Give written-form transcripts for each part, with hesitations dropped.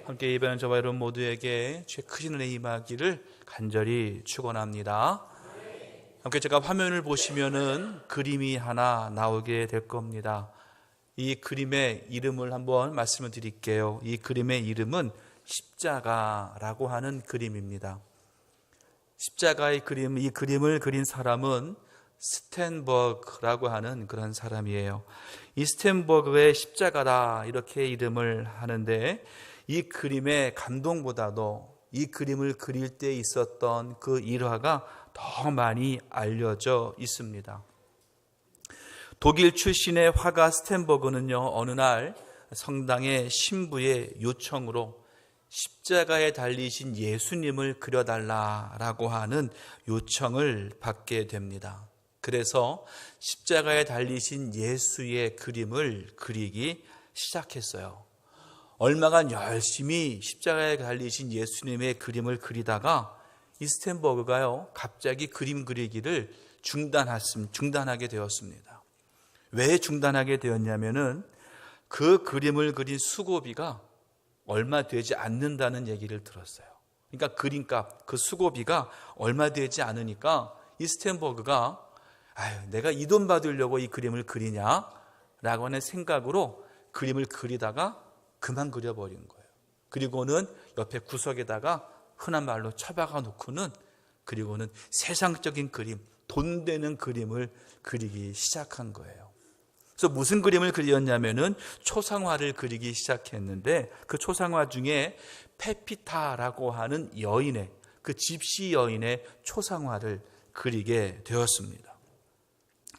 함께 예배하는 저와 여러분 모두에게 주의 크신 은혜 임하기를 간절히 축원합니다. 함께 제가 화면을 보시면은 그림이 하나 나오게 될 겁니다. 이 그림의 이름을 한번 말씀을 드릴게요. 이 그림의 이름은 십자가라고 하는 그림입니다. 십자가의 그림, 이 그림을 그린 사람은 스텐버그라고 하는 그런 사람이에요. 이 스텐버그의 십자가다 이렇게 이름을 하는데, 이 그림의 감동보다도 이 그림을 그릴 때 있었던 그 일화가 더 많이 알려져 있습니다. 독일 출신의 화가 스텐버그는요, 어느 날 성당의 신부의 요청으로 십자가에 달리신 예수님을 그려달라라고 하는 요청을 받게 됩니다. 그래서 십자가에 달리신 예수의 그림을 그리기 시작했어요. 얼마간 열심히 십자가에 달리신 예수님의 그림을 그리다가 이 스텐버그가요, 갑자기 그림 그리기를 중단하게 되었습니다. 왜 중단하게 되었냐면은 그 그림을 그린 수고비가 얼마 되지 않는다는 얘기를 들었어요. 그러니까 그림값, 그 수고비가 얼마 되지 않으니까 이 스텐버그가 내가 이 돈 받으려고 이 그림을 그리냐? 라고 하는 생각으로 그림을 그리다가 그만 그려버린 거예요. 그리고는 옆에 구석에다가 흔한 말로 처박아 놓고는, 그리고는 세상적인 그림, 돈 되는 그림을 그리기 시작한 거예요. 그래서 무슨 그림을 그렸냐면은 초상화를 그리기 시작했는데, 그 초상화 중에 페피타라고 하는 여인의, 그 집시 여인의 초상화를 그리게 되었습니다.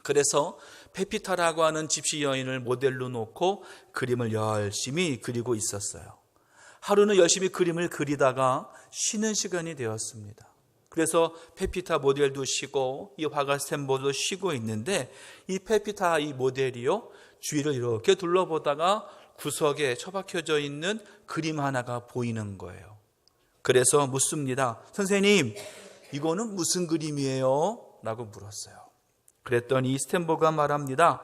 그래서 페피타라고 하는 집시 여인을 모델로 놓고 그림을 열심히 그리고 있었어요. 하루는 열심히 그림을 그리다가 쉬는 시간이 되었습니다. 그래서 페피타 모델도 쉬고 이 화가 스텐버그도 쉬고 있는데, 이 페피타 이 모델이요, 주위를 이렇게 둘러보다가 구석에 처박혀져 있는 그림 하나가 보이는 거예요. 그래서 묻습니다. 선생님, 이거는 무슨 그림이에요? 라고 물었어요. 그랬더니 스텐버그가 말합니다.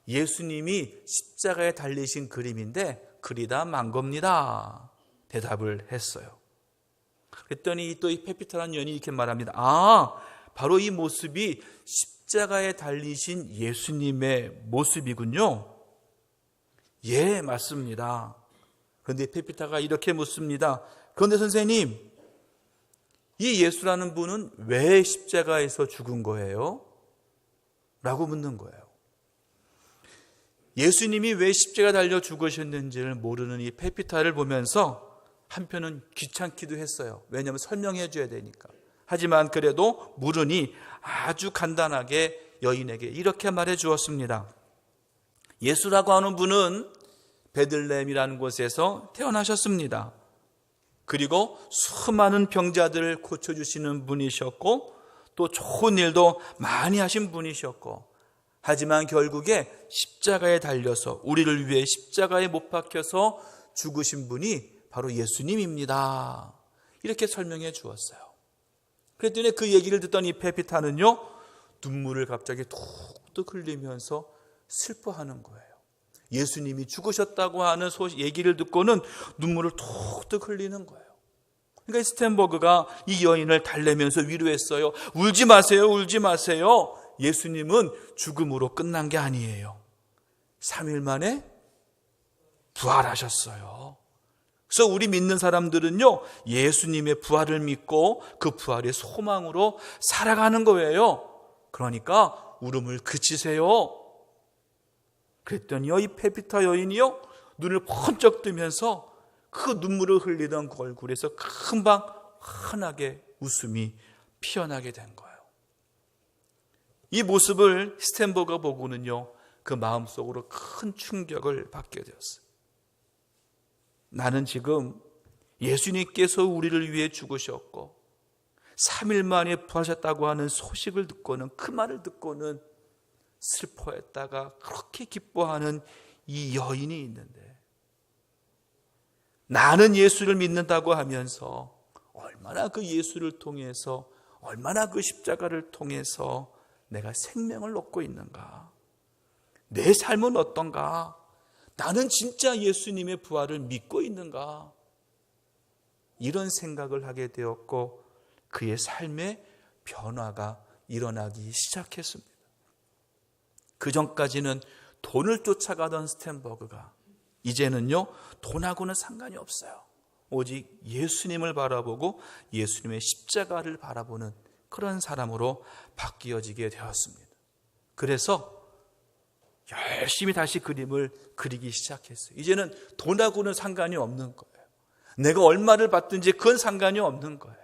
예수님이 십자가에 달리신 그림인데 그리다 만 겁니다. 대답을 했어요. 그랬더니 또 이 페피타라는 여인이 이렇게 말합니다. 바로 이 모습이 십자가에 달리신 예수님의 모습이군요. 예, 맞습니다. 그런데 페피타가 이렇게 묻습니다. 그런데 선생님, 이 예수라는 분은 왜 십자가에서 죽은 거예요? 라고 묻는 거예요. 예수님이 왜 십자가 달려 죽으셨는지를 모르는 이 페피타를 보면서 한편은 귀찮기도 했어요. 왜냐하면 설명해 줘야 되니까. 하지만 그래도 물으니 아주 간단하게 여인에게 이렇게 말해 주었습니다. 예수라고 하는 분은 베들레헴이라는 곳에서 태어나셨습니다. 그리고 수많은 병자들을 고쳐주시는 분이셨고, 또 좋은 일도 많이 하신 분이셨고, 하지만 결국에 십자가에 달려서 우리를 위해 십자가에 못 박혀서 죽으신 분이 바로 예수님입니다. 이렇게 설명해 주었어요. 그랬더니 그 얘기를 듣던 이 페피타는요, 눈물을 갑자기 툭툭 흘리면서 슬퍼하는 거예요. 예수님이 죽으셨다고 하는 얘기를 듣고는 눈물을 툭툭 흘리는 거예요. 그러니까 스텐버그가 이 여인을 달래면서 위로했어요. 울지 마세요, 울지 마세요. 예수님은 죽음으로 끝난 게 아니에요. 3일 만에 부활하셨어요. 그래서 우리 믿는 사람들은요, 예수님의 부활을 믿고 그 부활의 소망으로 살아가는 거예요. 그러니까 울음을 그치세요. 그랬더니요, 이 페피타 여인이요, 눈을 번쩍 뜨면서 그 눈물을 흘리던 그 얼굴에서 금방 환하게 웃음이 피어나게 된 거예요. 이 모습을 스텐버그가 보고는요, 그 마음속으로 큰 충격을 받게 되었어요. 나는 지금 예수님께서 우리를 위해 죽으셨고 3일 만에 부활하셨다고 하는 소식을 듣고는, 그 말을 듣고는 슬퍼했다가 그렇게 기뻐하는 이 여인이 있는데, 나는 예수를 믿는다고 하면서 얼마나 그 예수를 통해서, 얼마나 그 십자가를 통해서 내가 생명을 얻고 있는가? 내 삶은 어떤가? 나는 진짜 예수님의 부활을 믿고 있는가? 이런 생각을 하게 되었고 그의 삶의 변화가 일어나기 시작했습니다. 그 전까지는 돈을 쫓아가던 스텐버그가 이제는요, 돈하고는 상관이 없어요. 오직 예수님을 바라보고 예수님의 십자가를 바라보는 그런 사람으로 바뀌어지게 되었습니다. 그래서 열심히 다시 그림을 그리기 시작했어요. 이제는 돈하고는 상관이 없는 거예요. 내가 얼마를 받든지 그건 상관이 없는 거예요.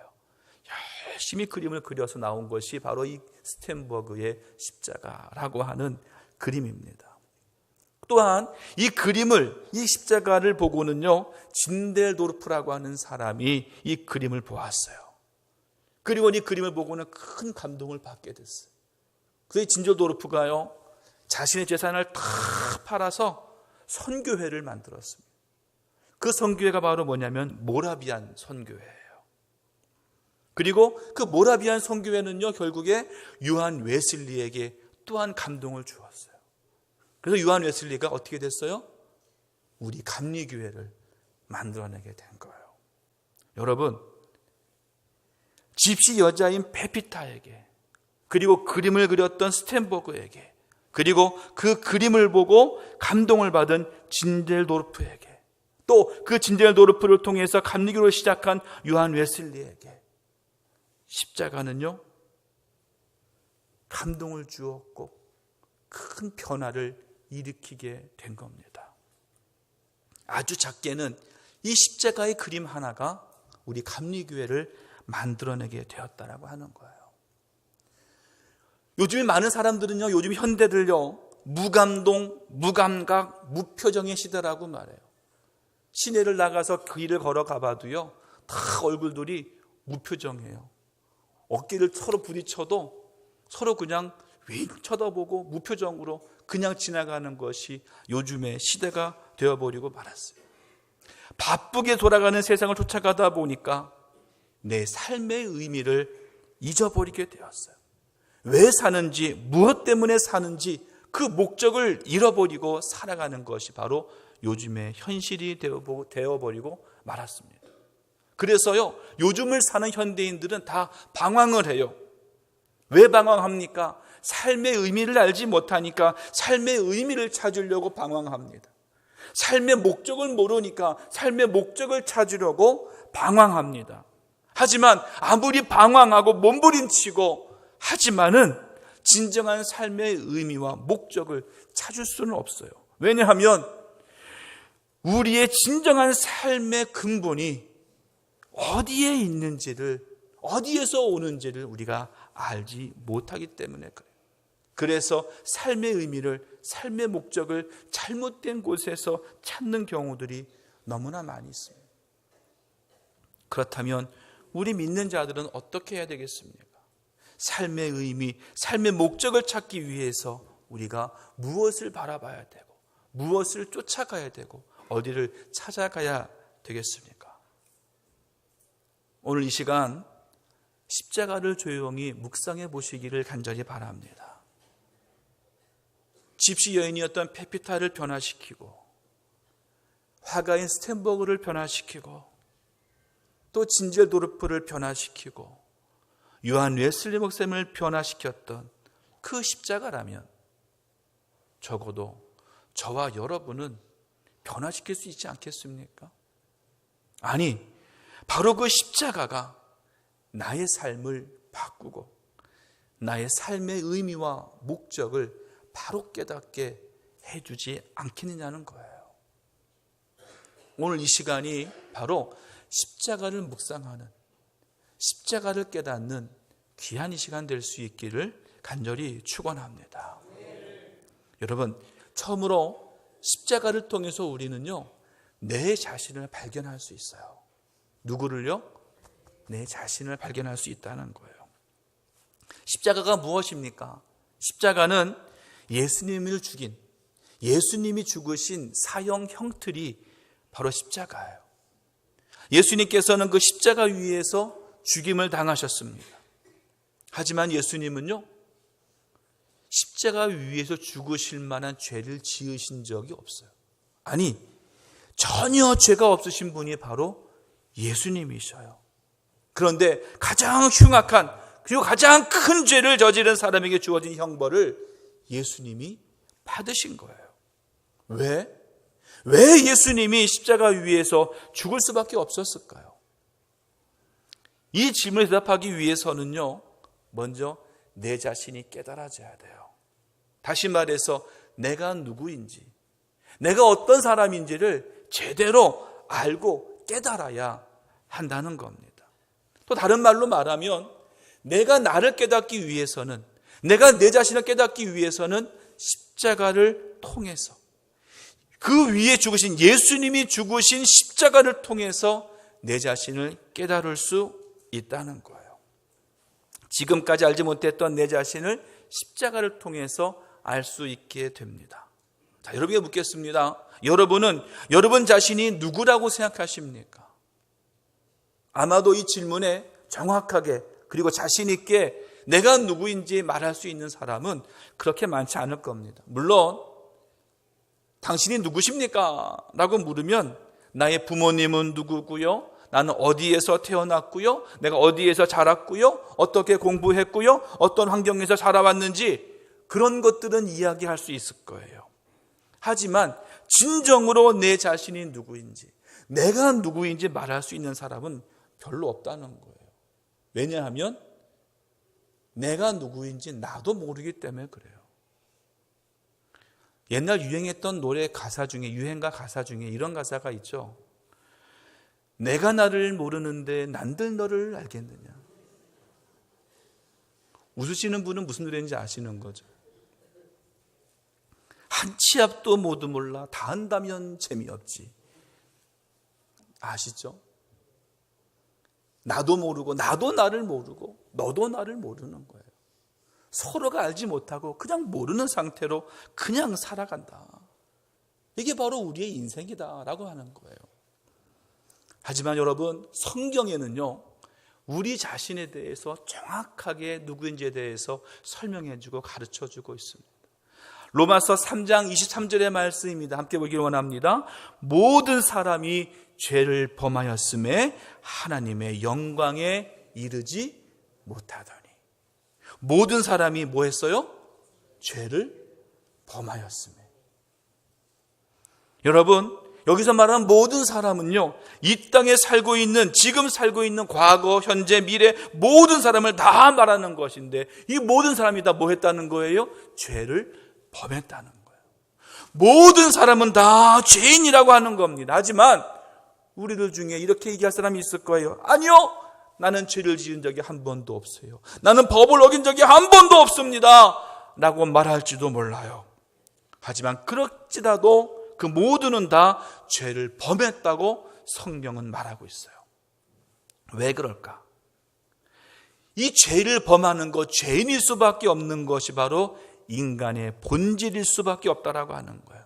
열심히 그림을 그려서 나온 것이 바로 이 스텐버그의 십자가라고 하는 그림입니다. 또한 이 그림을, 이 십자가를 보고는요, 진델도르프라고 하는 사람이 이 그림을 보았어요. 그리고 이 그림을 보고는 큰 감동을 받게 됐어요. 그래서 진델도르프가요, 자신의 재산을 다 팔아서 선교회를 만들었습니다. 그 선교회가 바로 뭐냐면 모라비안 선교회예요. 그리고 그 모라비안 선교회는요, 결국에 요한 웨슬리에게 또한 감동을 주었어요. 그래서 요한 웨슬리가 어떻게 됐어요? 우리 감리교회를 만들어내게 된 거예요. 여러분, 집시 여자인 페피타에게, 그리고 그림을 그렸던 스텐버그에게, 그리고 그 그림을 보고 감동을 받은 진델도르프에게, 또 그 진델도르프를 통해서 감리교를 시작한 요한 웨슬리에게 십자가는요, 감동을 주었고 큰 변화를 일으키게 된 겁니다. 아주 작게는 이 십자가의 그림 하나가 우리 감리교회를 만들어내게 되었다라고 하는 거예요. 요즘에 많은 사람들은요, 요즘 현대들요, 무감동, 무감각, 무표정의 시대라고 말해요. 시내를 나가서 그 길을 걸어가 봐도요, 다 얼굴들이 무표정해요. 어깨를 서로 부딪혀도 서로 그냥 윙 쳐다보고 무표정으로 그냥 지나가는 것이 요즘의 시대가 되어버리고 말았어요. 바쁘게 돌아가는 세상을 쫓아가다 보니까 내 삶의 의미를 잊어버리게 되었어요. 왜 사는지, 무엇 때문에 사는지 그 목적을 잃어버리고 살아가는 것이 바로 요즘의 현실이 되어버리고 말았습니다. 그래서요, 요즘을 사는 현대인들은 다 방황을 해요. 왜 방황합니까? 삶의 의미를 알지 못하니까 삶의 의미를 찾으려고 방황합니다. 삶의 목적을 모르니까 삶의 목적을 찾으려고 방황합니다. 하지만 아무리 방황하고 몸부림치고 하지만은 진정한 삶의 의미와 목적을 찾을 수는 없어요. 왜냐하면 우리의 진정한 삶의 근본이 어디에 있는지를, 어디에서 오는지를 우리가 알지 못하기 때문에 그래요. 그래서 삶의 의미를, 삶의 목적을 잘못된 곳에서 찾는 경우들이 너무나 많이 있습니다. 그렇다면 우리 믿는 자들은 어떻게 해야 되겠습니까? 삶의 의미, 삶의 목적을 찾기 위해서 우리가 무엇을 바라봐야 되고, 무엇을 쫓아가야 되고, 어디를 찾아가야 되겠습니까? 오늘 이 시간 십자가를 조용히 묵상해 보시기를 간절히 바랍니다. 집시 여인이었던 페피타를 변화시키고, 화가인 스텐버그를 변화시키고, 또 진젤도르프를 변화시키고, 요한 웨슬리 목사님을 변화시켰던 그 십자가라면 적어도 저와 여러분은 변화시킬 수 있지 않겠습니까? 아니, 바로 그 십자가가 나의 삶을 바꾸고 나의 삶의 의미와 목적을 바로 깨닫게 해주지 않겠느냐는 거예요. 오늘 이 시간이 바로 십자가를 묵상하는, 십자가를 깨닫는 귀한 이 시간 될 수 있기를 간절히 축원합니다. 여러분, 처음으로 십자가를 통해서 우리는요, 내 자신을 발견할 수 있어요. 누구를요? 내 자신을 발견할 수 있다는 거예요. 십자가가 무엇입니까? 십자가는 예수님을 죽인, 예수님이 죽으신 사형 형틀이 바로 십자가예요. 예수님께서는 그 십자가 위에서 죽임을 당하셨습니다. 하지만 예수님은요, 십자가 위에서 죽으실 만한 죄를 지으신 적이 없어요. 아니, 전혀 죄가 없으신 분이 바로 예수님이셔요. 그런데 가장 흉악한 그리고 가장 큰 죄를 저지른 사람에게 주어진 형벌을 예수님이 받으신 거예요. 왜? 왜 예수님이 십자가 위에서 죽을 수밖에 없었을까요? 이 질문에 대답하기 위해서는요, 먼저 내 자신이 깨달아져야 돼요. 다시 말해서 내가 누구인지, 내가 어떤 사람인지를 제대로 알고 깨달아야 한다는 겁니다. 또 다른 말로 말하면 내가 나를 깨닫기 위해서는, 내가 내 자신을 깨닫기 위해서는 십자가를 통해서, 그 위에 죽으신 예수님이 죽으신 십자가를 통해서 내 자신을 깨달을 수 있다는 거예요. 지금까지 알지 못했던 내 자신을 십자가를 통해서 알 수 있게 됩니다. 자, 여러분에게 묻겠습니다. 여러분은 여러분 자신이 누구라고 생각하십니까? 아마도 이 질문에 정확하게 그리고 자신 있게 내가 누구인지 말할 수 있는 사람은 그렇게 많지 않을 겁니다. 물론 당신이 누구십니까? 라고 물으면 나의 부모님은 누구고요? 나는 어디에서 태어났고요? 내가 어디에서 자랐고요? 어떻게 공부했고요? 어떤 환경에서 살아왔는지 그런 것들은 이야기할 수 있을 거예요. 하지만 진정으로 내 자신이 누구인지, 내가 누구인지 말할 수 있는 사람은 별로 없다는 거예요. 왜냐하면 내가 누구인지 나도 모르기 때문에 그래요. 옛날 유행했던 노래 가사 중에, 유행가 가사 중에 이런 가사가 있죠. 내가 나를 모르는데 난들 너를 알겠느냐. 웃으시는 분은 무슨 노래인지 아시는 거죠. 한 치 앞도 모두 몰라 다 한다면 재미없지. 아시죠? 나도 모르고 나도 나를 모르고 너도 나를 모르는 거예요. 서로가 알지 못하고 그냥 모르는 상태로 그냥 살아간다. 이게 바로 우리의 인생이다라고 하는 거예요. 하지만 여러분, 성경에는요, 우리 자신에 대해서 정확하게 누구인지에 대해서 설명해주고 가르쳐주고 있습니다. 로마서 3장 23절의 말씀입니다. 함께 보기를 원합니다. 모든 사람이 죄를 범하였음에 하나님의 영광에 이르지 못하더니. 모든 사람이 뭐 했어요? 죄를 범하였음에. 여러분, 여기서 말하는 모든 사람은요, 이 땅에 살고 있는, 지금 살고 있는 과거, 현재, 미래 모든 사람을 다 말하는 것인데, 이 모든 사람이 다 뭐 했다는 거예요? 죄를 범했다는 거예요. 모든 사람은 다 죄인이라고 하는 겁니다. 하지만 우리들 중에 이렇게 얘기할 사람이 있을 거예요. 아니요, 나는 죄를 지은 적이 한 번도 없어요. 나는 법을 어긴 적이 한 번도 없습니다 라고 말할지도 몰라요. 하지만 그렇지라도 그 모두는 다 죄를 범했다고 성경은 말하고 있어요. 왜 그럴까? 이 죄를 범하는 것, 죄인일 수밖에 없는 것이 바로 인간의 본질일 수밖에 없다라고 하는 거예요.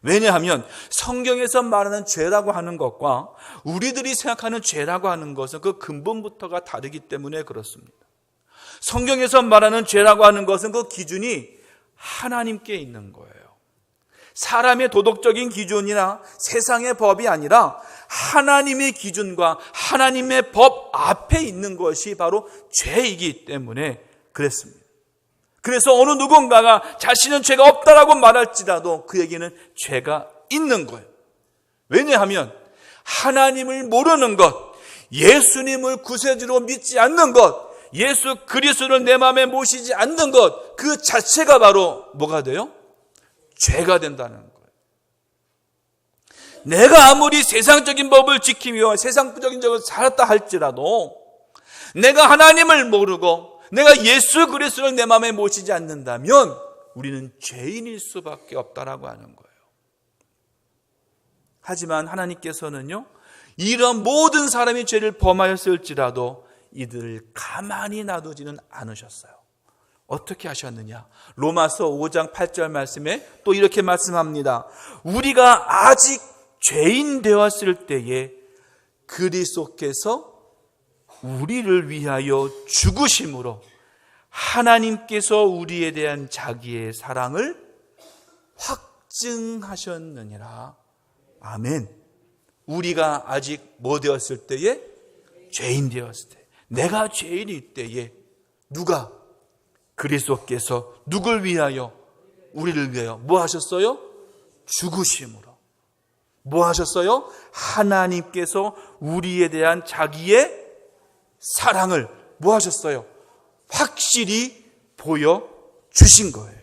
왜냐하면 성경에서 말하는 죄라고 하는 것과 우리들이 생각하는 죄라고 하는 것은 그 근본부터가 다르기 때문에 그렇습니다. 성경에서 말하는 죄라고 하는 것은 그 기준이 하나님께 있는 거예요. 사람의 도덕적인 기준이나 세상의 법이 아니라 하나님의 기준과 하나님의 법 앞에 있는 것이 바로 죄이기 때문에 그랬습니다. 그래서 어느 누군가가 자신은 죄가 없다라고 말할지라도 그에게는 죄가 있는 거예요. 왜냐하면 하나님을 모르는 것, 예수님을 구세주로 믿지 않는 것, 예수 그리스도를 내 마음에 모시지 않는 것, 그 자체가 바로 뭐가 돼요? 죄가 된다는 거예요. 내가 아무리 세상적인 법을 지키며 세상적인 적을 살았다 할지라도 내가 하나님을 모르고 내가 예수 그리스도를 내 마음에 모시지 않는다면 우리는 죄인일 수밖에 없다라고 하는 거예요. 하지만 하나님께서는요, 이런 모든 사람이 죄를 범하였을지라도 이들을 가만히 놔두지는 않으셨어요. 어떻게 하셨느냐? 로마서 5장 8절 말씀에 또 이렇게 말씀합니다. 우리가 아직 죄인 되었을 때에 그리스도께서 우리를 위하여 죽으심으로 하나님께서 우리에 대한 자기의 사랑을 확증하셨느니라. 아멘. 우리가 아직 뭐 되었을 때에? 죄인 되었을 때. 내가 죄인일 때에 누가? 그리스도께서 누굴 위하여? 우리를 위하여 뭐 하셨어요? 죽으심으로. 뭐 하셨어요? 하나님께서 우리에 대한 자기의 사랑을 뭐 하셨어요? 확실히 보여주신 거예요.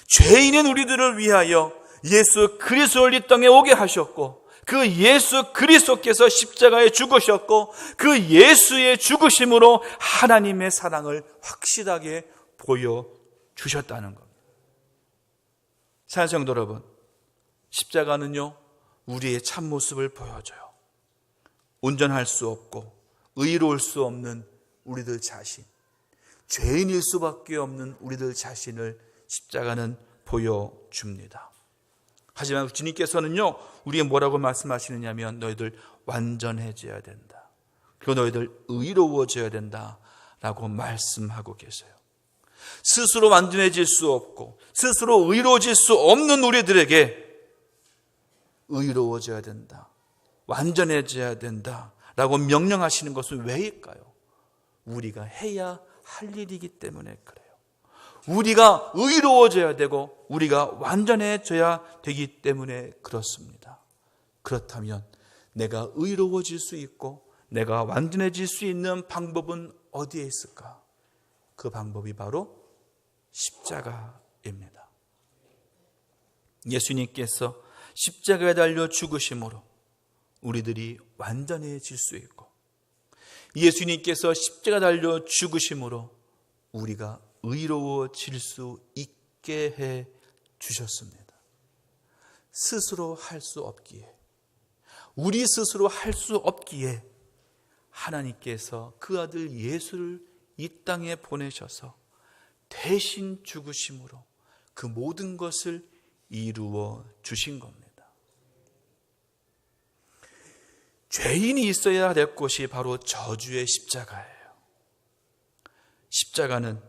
죄인인 우리들을 위하여 예수 그리스도를 이 땅에 오게 하셨고, 그 예수 그리스도께서 십자가에 죽으셨고, 그 예수의 죽으심으로 하나님의 사랑을 확실하게 보여주셨다는 겁니다. 사랑하는 성도 여러분, 십자가는요, 우리의 참모습을 보여줘요. 온전할 수 없고 의로울 수 없는 우리들 자신, 죄인일 수밖에 없는 우리들 자신을 십자가는 보여줍니다. 하지만 주님께서는요, 우리에게 뭐라고 말씀하시느냐면 너희들 완전해져야 된다, 그리고 너희들 의로워져야 된다라고 말씀하고 계세요. 스스로 완전해질 수 없고 스스로 의로워질 수 없는 우리들에게 의로워져야 된다, 완전해져야 된다라고 명령하시는 것은 왜일까요? 우리가 해야 할 일이기 때문에 그래요. 우리가 의로워져야 되고 우리가 완전해져야 되기 때문에 그렇습니다. 그렇다면 내가 의로워질 수 있고 내가 완전해질 수 있는 방법은 어디에 있을까? 그 방법이 바로 십자가입니다. 예수님께서 십자가에 달려 죽으심으로 우리들이 완전해질 수 있고, 예수님께서 십자가에 달려 죽으심으로 우리가 의로워질 수 있게 해 주셨습니다. 스스로 할 수 없기에, 우리 스스로 할 수 없기에 하나님께서 그 아들 예수를 이 땅에 보내셔서 대신 죽으심으로 그 모든 것을 이루어 주신 겁니다. 죄인이 있어야 될 곳이 바로 저주의 십자가예요. 십자가는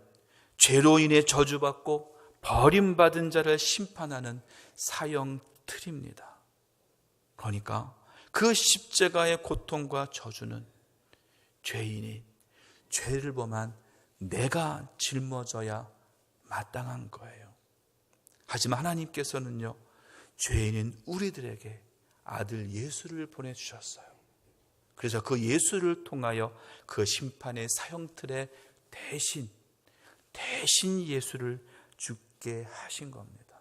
죄로 인해 저주받고 버림받은 자를 심판하는 사형틀입니다. 그러니까 그 십자가의 고통과 저주는 죄인이 죄를 범한 내가 짊어져야 마땅한 거예요. 하지만 하나님께서는요, 죄인인 우리들에게 아들 예수를 보내주셨어요. 그래서 그 예수를 통하여 그 심판의 사형틀에 대신 예수를 죽게 하신 겁니다.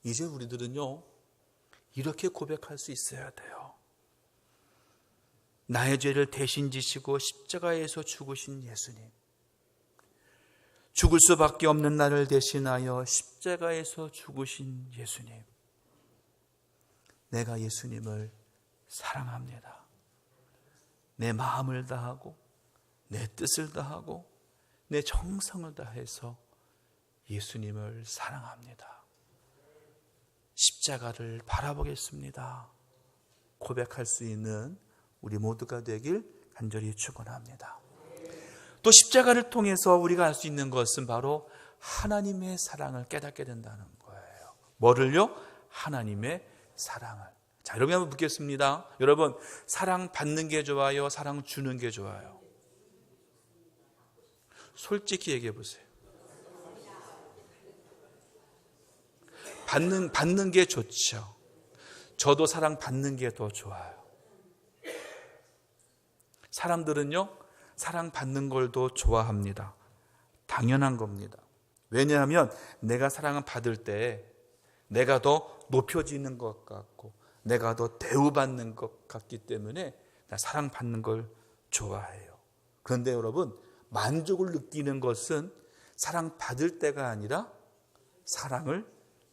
이제 우리들은요, 이렇게 고백할 수 있어야 돼요. 나의 죄를 대신 지시고 십자가에서 죽으신 예수님, 죽을 수밖에 없는 나를 대신하여 십자가에서 죽으신 예수님, 내가 예수님을 사랑합니다. 내 마음을 다하고 내 뜻을 다하고 내 정성을 다해서 예수님을 사랑합니다. 십자가를 바라보겠습니다. 고백할 수 있는 우리 모두가 되길 간절히 축원합니다. 또 십자가를 통해서 우리가 알 수 있는 것은 바로 하나님의 사랑을 깨닫게 된다는 거예요. 뭐를요? 하나님의 사랑을. 자, 여러분 한번 묻겠습니다. 여러분, 사랑 받는 게 좋아요? 사랑 주는 게 좋아요? 솔직히 얘기해 보세요. 받는 게 좋죠. 저도 사랑 받는 게 더 좋아요. 사람들은요, 사랑 받는 걸 더 좋아합니다. 당연한 겁니다. 왜냐하면 내가 사랑을 받을 때 내가 더 높여지는 것 같고 내가 더 대우받는 것 같기 때문에 나 사랑받는 걸 좋아해요. 그런데 여러분, 만족을 느끼는 것은 사랑받을 때가 아니라 사랑을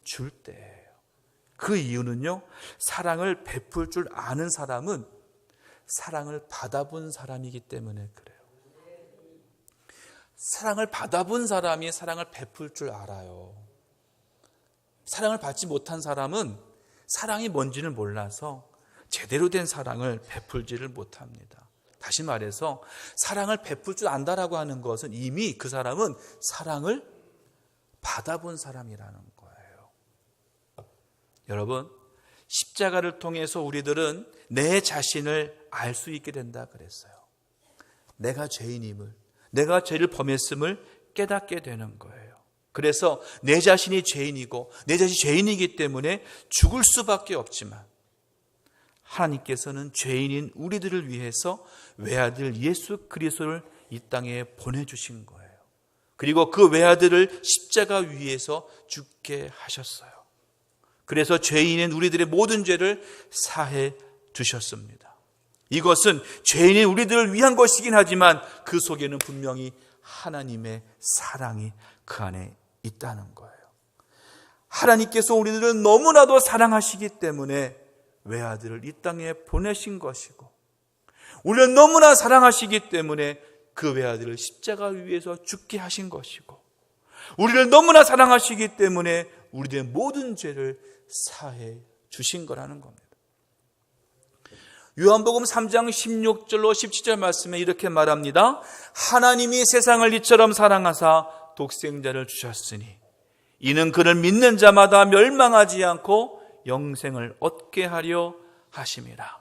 줄 때예요. 그 이유는요, 사랑을 베풀 줄 아는 사람은 사랑을 받아본 사람이기 때문에 그래요. 사랑을 받아본 사람이 사랑을 베풀 줄 알아요. 사랑을 받지 못한 사람은 사랑이 뭔지를 몰라서 제대로 된 사랑을 베풀지를 못합니다. 다시 말해서 사랑을 베풀 줄 안다라고 하는 것은 이미 그 사람은 사랑을 받아본 사람이라는 거예요. 여러분, 십자가를 통해서 우리들은 내 자신을 알 수 있게 된다 그랬어요. 내가 죄인임을, 내가 죄를 범했음을 깨닫게 되는 거예요. 그래서 내 자신이 죄인이고 내 자신이 죄인이기 때문에 죽을 수밖에 없지만 하나님께서는 죄인인 우리들을 위해서 외아들 예수 그리스도를 이 땅에 보내주신 거예요. 그리고 그 외아들을 십자가 위에서 죽게 하셨어요. 그래서 죄인인 우리들의 모든 죄를 사해 주셨습니다. 이것은 죄인인 우리들을 위한 것이긴 하지만 그 속에는 분명히 하나님의 사랑이 그 안에 있다는 거예요. 하나님께서 우리들을 너무나도 사랑하시기 때문에 외아들을 이 땅에 보내신 것이고, 우리를 너무나 사랑하시기 때문에 그 외아들을 십자가 위에서 죽게 하신 것이고, 우리를 너무나 사랑하시기 때문에 우리들의 모든 죄를 사해 주신 거라는 겁니다. 요한복음 3장 16절로 17절 말씀에 이렇게 말합니다. 하나님이 세상을 이처럼 사랑하사 독생자를 주셨으니 이는 그를 믿는 자마다 멸망하지 않고 영생을 얻게 하려 하심이라.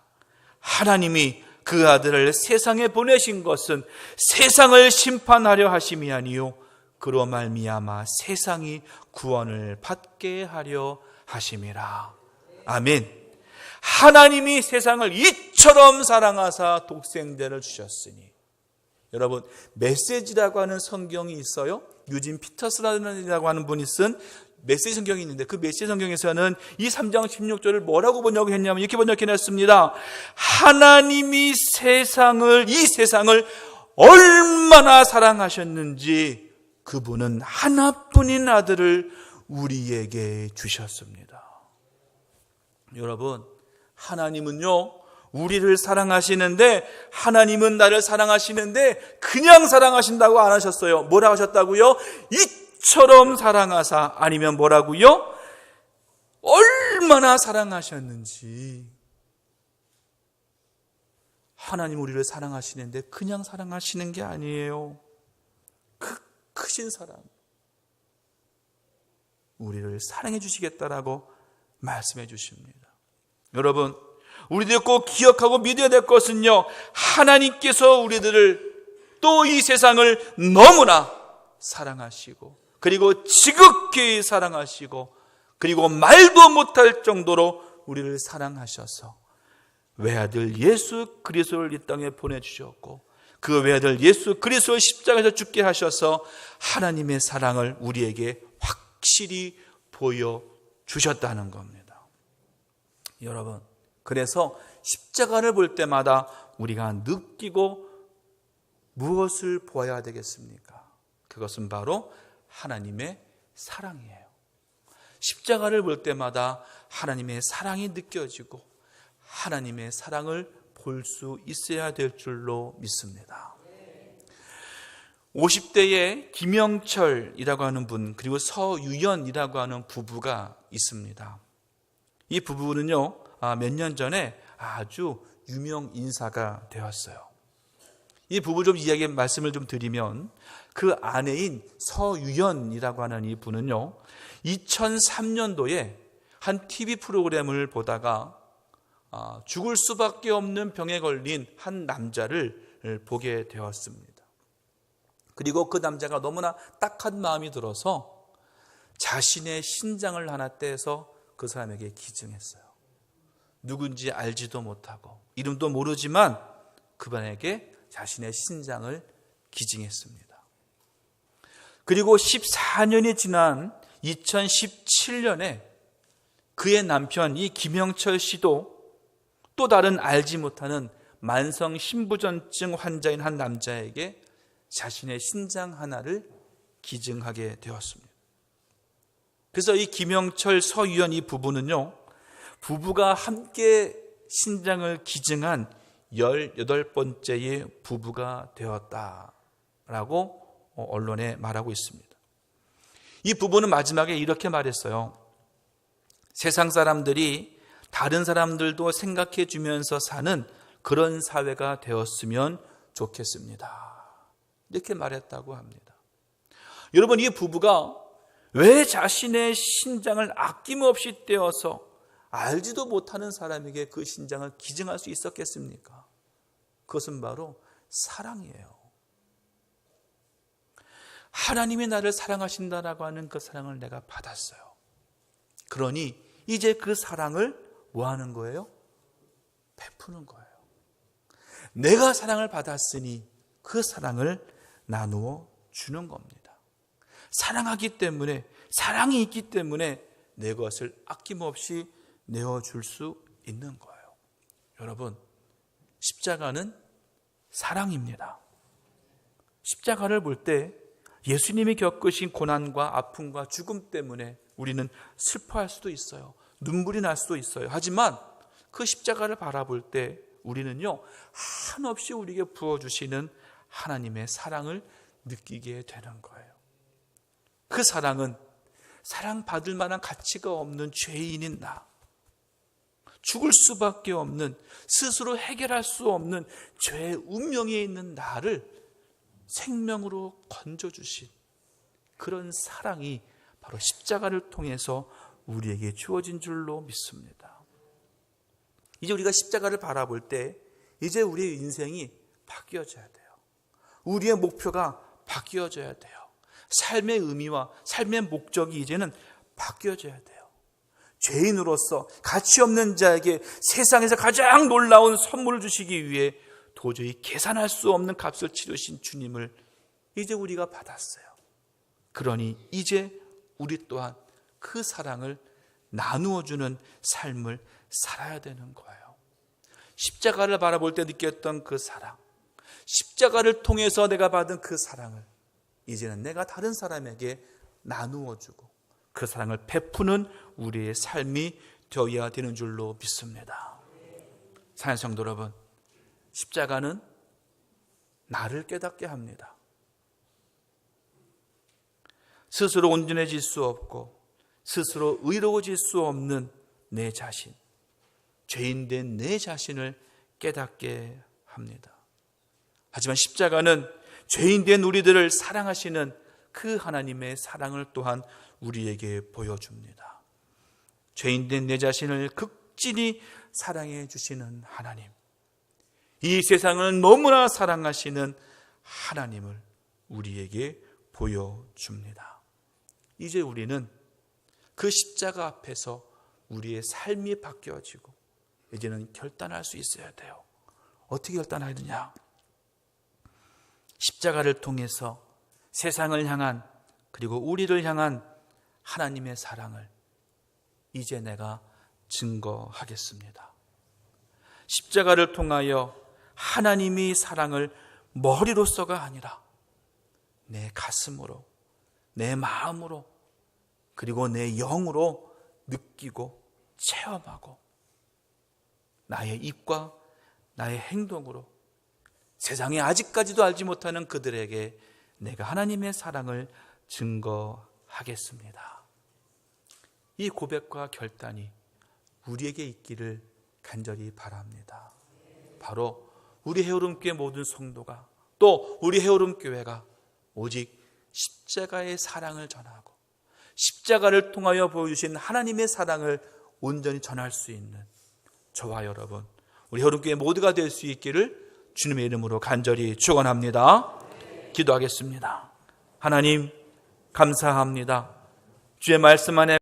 하나님이 그 아들을 세상에 보내신 것은 세상을 심판하려 하심이 아니요 그로 말미암아 세상이 구원을 받게 하려 하심이라. 아멘. 하나님이 세상을 이처럼 사랑하사 독생자를 주셨으니. 여러분, 메시지라고 하는 성경이 있어요. 유진 피터스라고 하는 분이 쓴 메시지 성경이 있는데 그 메시지 성경에서는 이 3장 16절을 뭐라고 번역했냐면 이렇게 번역해놨습니다. 하나님이 이 세상을 얼마나 사랑하셨는지 그분은 하나뿐인 아들을 우리에게 주셨습니다. 여러분, 하나님은요, 우리를 사랑하시는데, 하나님은 나를 사랑하시는데 그냥 사랑하신다고 안 하셨어요. 뭐라고 하셨다고요? 이처럼 사랑하사. 아니면 뭐라고요? 얼마나 사랑하셨는지. 하나님 우리를 사랑하시는데 그냥 사랑하시는 게 아니에요. 그 크신 사랑, 우리를 사랑해 주시겠다라고 말씀해 주십니다. 여러분, 우리들 꼭 기억하고 믿어야 될 것은요, 하나님께서 우리들을 또 이 세상을 너무나 사랑하시고, 그리고 지극히 사랑하시고, 그리고 말도 못할 정도로 우리를 사랑하셔서 외아들 예수 그리스도를 이 땅에 보내주셨고, 그 외아들 예수 그리스도를 십자가에서 죽게 하셔서 하나님의 사랑을 우리에게 확실히 보여주셨다는 겁니다. 여러분, 그래서 십자가를 볼 때마다 우리가 느끼고 무엇을 보아야 되겠습니까? 그것은 바로 하나님의 사랑이에요. 십자가를 볼 때마다 하나님의 사랑이 느껴지고 하나님의 사랑을 볼 수 있어야 될 줄로 믿습니다. 50대에 김영철이라고 하는 분, 그리고 서유연이라고 하는 부부가 있습니다. 이 부부는요, 몇 년 전에 아주 유명 인사가 되었어요. 이 부부 좀 이야기 말씀을 좀 드리면, 그 아내인 서유연이라고 하는 이 분은요, 2003년도에 한 TV 프로그램을 보다가 죽을 수밖에 없는 병에 걸린 한 남자를 보게 되었습니다. 그리고 그 남자가 너무나 딱한 마음이 들어서 자신의 신장을 하나 떼서 그 사람에게 기증했어요. 누군지 알지도 못하고 이름도 모르지만 그분에게 자신의 신장을 기증했습니다. 그리고 14년이 지난 2017년에 그의 남편 이 김영철 씨도 또 다른 알지 못하는 만성 신부전증 환자인 한 남자에게 자신의 신장 하나를 기증하게 되었습니다. 그래서 이 김영철, 서유연 이 부부는요, 부부가 함께 신장을 기증한 18번째의 부부가 되었다라고 언론에 말하고 있습니다. 이 부부는 마지막에 이렇게 말했어요. 세상 사람들이 다른 사람들도 생각해 주면서 사는 그런 사회가 되었으면 좋겠습니다. 이렇게 말했다고 합니다. 여러분, 이 부부가 왜 자신의 신장을 아낌없이 떼어서 알지도 못하는 사람에게 그 신장을 기증할 수 있었겠습니까? 그것은 바로 사랑이에요. 하나님이 나를 사랑하신다라고 하는 그 사랑을 내가 받았어요. 그러니 이제 그 사랑을 뭐 하는 거예요? 베푸는 거예요. 내가 사랑을 받았으니 그 사랑을 나누어 주는 겁니다. 사랑하기 때문에, 사랑이 있기 때문에 내 것을 아낌없이 내어줄 수 있는 거예요. 여러분, 십자가는 사랑입니다. 십자가를 볼 때 예수님이 겪으신 고난과 아픔과 죽음 때문에 우리는 슬퍼할 수도 있어요. 눈물이 날 수도 있어요. 하지만 그 십자가를 바라볼 때 우리는요, 한없이 우리에게 부어주시는 하나님의 사랑을 느끼게 되는 거예요. 그 사랑은 사랑받을 만한 가치가 없는 죄인인 나, 죽을 수밖에 없는, 스스로 해결할 수 없는 죄의 운명에 있는 나를 생명으로 건져주신 그런 사랑이 바로 십자가를 통해서 우리에게 주어진 줄로 믿습니다. 이제 우리가 십자가를 바라볼 때 이제 우리의 인생이 바뀌어져야 돼요. 우리의 목표가 바뀌어져야 돼요. 삶의 의미와 삶의 목적이 이제는 바뀌어져야 돼요. 죄인으로서 가치 없는 자에게 세상에서 가장 놀라운 선물을 주시기 위해 도저히 계산할 수 없는 값을 치르신 주님을 이제 우리가 받았어요. 그러니 이제 우리 또한 그 사랑을 나누어주는 삶을 살아야 되는 거예요. 십자가를 바라볼 때 느꼈던 그 사랑, 십자가를 통해서 내가 받은 그 사랑을 이제는 내가 다른 사람에게 나누어주고 그 사랑을 베푸는 우리의 삶이 되어야 되는 줄로 믿습니다. 사랑하는 성도 여러분, 십자가는 나를 깨닫게 합니다. 스스로 온전해질 수 없고 스스로 의로워질 수 없는 내 자신, 죄인된 내 자신을 깨닫게 합니다. 하지만 십자가는 죄인된 우리들을 사랑하시는 그 하나님의 사랑을 또한 우리에게 보여줍니다. 죄인된 내 자신을 극진히 사랑해 주시는 하나님, 이 세상을 너무나 사랑하시는 하나님을 우리에게 보여줍니다. 이제 우리는 그 십자가 앞에서 우리의 삶이 바뀌어지고 이제는 결단할 수 있어야 돼요. 어떻게 결단해야 되냐? 십자가를 통해서 세상을 향한, 그리고 우리를 향한 하나님의 사랑을 이제 내가 증거하겠습니다. 십자가를 통하여 하나님이 사랑을 머리로서가 아니라 내 가슴으로, 내 마음으로, 그리고 내 영으로 느끼고 체험하고 나의 입과 나의 행동으로 세상에 아직까지도 알지 못하는 그들에게 내가 하나님의 사랑을 증거하겠습니다. 이 고백과 결단이 우리에게 있기를 간절히 바랍니다. 바로 우리 헤어름교회 모든 성도가, 또 우리 헤어름교회가 오직 십자가의 사랑을 전하고 십자가를 통하여 보여주신 하나님의 사랑을 온전히 전할 수 있는 저와 여러분, 우리 헤어름교회 모두가 될 수 있기를 주님의 이름으로 간절히 축원합니다. 기도하겠습니다. 하나님 감사합니다. 주의 말씀 안에